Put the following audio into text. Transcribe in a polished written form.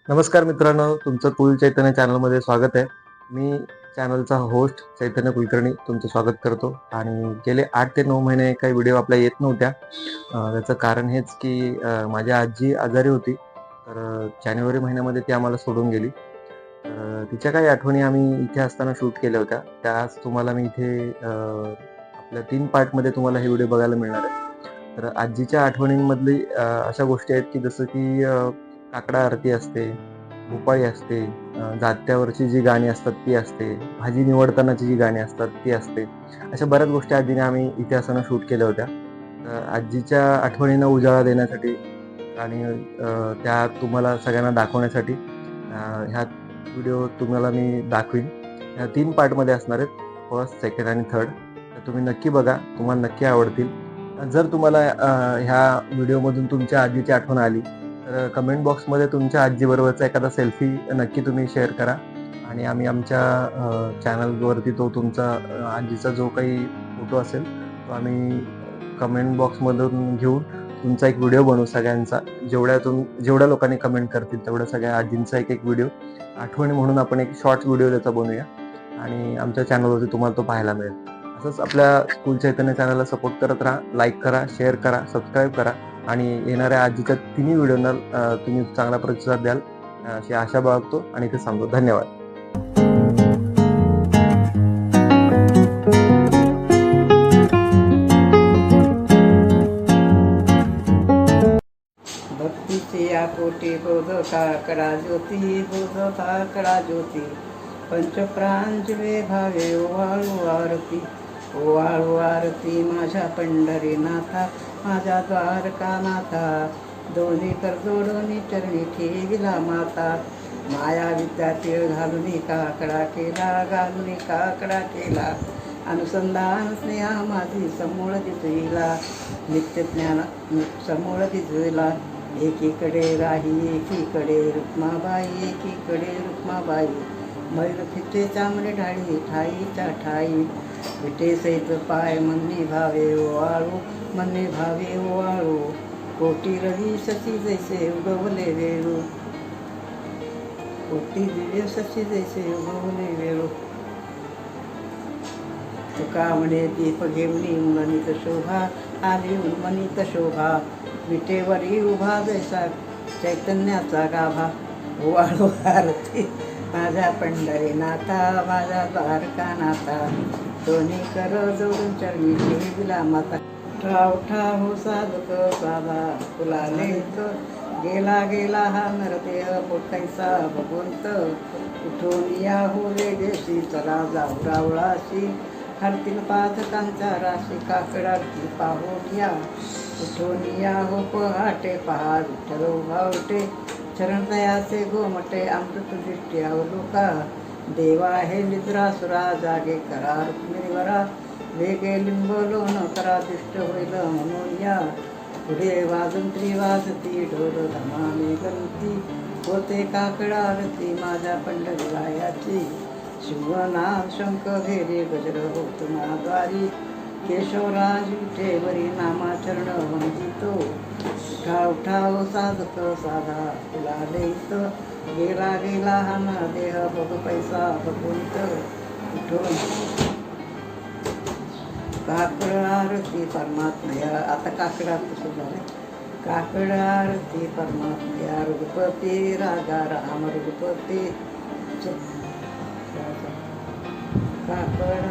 नमस्कार मित्रांनो, तुमचं कुल चैतन्य चॅनलमध्ये स्वागत आहे. मी चॅनलचा होस्ट चैतन्य कुलकर्णी तुमचं स्वागत करतो आणि गेले 8 ते 9 महिने काही व्हिडिओ आपल्या येत नव्हत्या. त्याचं कारण हेच की माझी आजी आजारी होती. तर जानेवारी महिन्यामध्ये ती आम्हाला सोडून गेली. तर तिच्या काही आठवणी आम्ही इथे असताना शूट केल्या होत्या. त्या आज तुम्हाला मी इथे आपल्या 3 पार्टमध्ये तुम्हाला हे व्हिडिओ बघायला मिळणार आहे. तर आजीच्या आठवणींमधली अशा गोष्टी आहेत की जसं की काकडा आरती असते, भोपाळी असते, जात्यावरची जी गाणी असतात ती असते, भाजी निवडतानाची जी गाणी असतात ती असते. अशा बऱ्याच गोष्टी आजीने आम्ही इथे असताना शूट केल्या होत्या. तर आजीच्या आठवणींना उजाळा देण्यासाठी आणि त्या तुम्हाला सगळ्यांना दाखवण्यासाठी ह्या व्हिडिओ तुम्हाला मी दाखवीन. ह्या 3 पार्टमध्ये असणार आहेत. फर्स्ट, सेकंड आणि थर्ड. तर तुम्ही नक्की बघा. तुम्हाला नक्की आवडतील. जर तुम्हाला ह्या व्हिडिओमधून तुमच्या आजीची आठवण आली, तर कमेंट बॉक्समध्ये तुमच्या आजीबरोबरचा एखादा सेल्फी नक्की तुम्ही शेअर करा आणि आम्ही आमच्या चॅनलवरती तो तुमचा आजीचा जो काही फोटो असेल, तो आम्ही कमेंट बॉक्समधून घेऊन तुमचा एक व्हिडिओ बनवू सगळ्यांचा. जेवढ्या लोकांनी कमेंट करतील तेवढ्या सगळ्या आजींचा एक व्हिडिओ आठवणी म्हणून आपण एक शॉर्ट्स व्हिडिओ त्याचा बनवूया आणि आमच्या चॅनलवरती तुम्हाला तो पाहायला मिळेल. असंच आपल्या स्कूल चैतन्य चॅनलला सपोर्ट करत राहा. लाईक करा, शेअर करा, सबस्क्राईब करा आणि येणाऱ्या आजीच्या तिन्ही व्हिडिओना तुम्ही चांगला प्रतिसाद द्याल अशी आशा बाळगतो आणि इथे सांगतो. धन्यवाद. भक्तीची आकोटी बोधता करा ज्योती बोधता करा ज्योती पंचप्रांजले भावे ओवाळू आरती ओवाळू आरती माझ्या पंढरीनाथा माझ्या द्वारकानाथा दोन्ही कर जोडून चरणी ठेविला माता माया विद्यार्थी घालून काकडा केला अनुसंधान स्नेहा माझी समूळ दिसविला नित्य ज्ञान समूळ दिसविला एकीकडे राही एकीकडे रुक्माबाई मयूर फिटे चांबडे ढाळी ठाईच्या ठाई विटे सहित पाय मन्ने भावे ओवाळू कोटी रवी शशी जैसे उगवले वेळू कोटी दिव्य शशी जैसे उगवले वेळू तुका म्हणे दीप घेऊनी उन्मनीत शोभा आली उन्मनीत शोभा विटेवरी उभा जैसा चैतन्याचा गाभा ओवाळू आरती माझ्या पंढरीनाथा माझ्या द्वारकानाथा दोन्ही कर जोडून चरणी ठेविला माता ठाव साधक साधा फुलाले गेला हा नरदेह पोटायचा भगवंत उठून या हो रे देशी चला जाऊ रावळाशी हरतील पादकांचा राशी काकडाची पाहून या उठून या हो पहाटे पहा विठ्ठल भावटे चरणदयाचे गोमटे अमृत दृष्टी अवलोका देवा हे निद्रासुरा जागे करा रुक्मिणीवरा वेगे लिंबलो न करा दुष्ट होईल म्हणून या पुढे वाजंत्री वाजती ढोल धमाने गंती होते काकडा आरती माझ्या पंढरीरायाची शिवनाम शंख घेरे गजर होत नाद्वारी केशवराज विठेवरी नामाचरण वंदितो ठाव साधक साधा फुलाले गेला हा ना देह बघ पैसा भगवंत उठून काकड आरती परमात्मया आता काकडा कसं झालं काकड आरती परमात्मया रघुपती राजा राम रघुपती काकड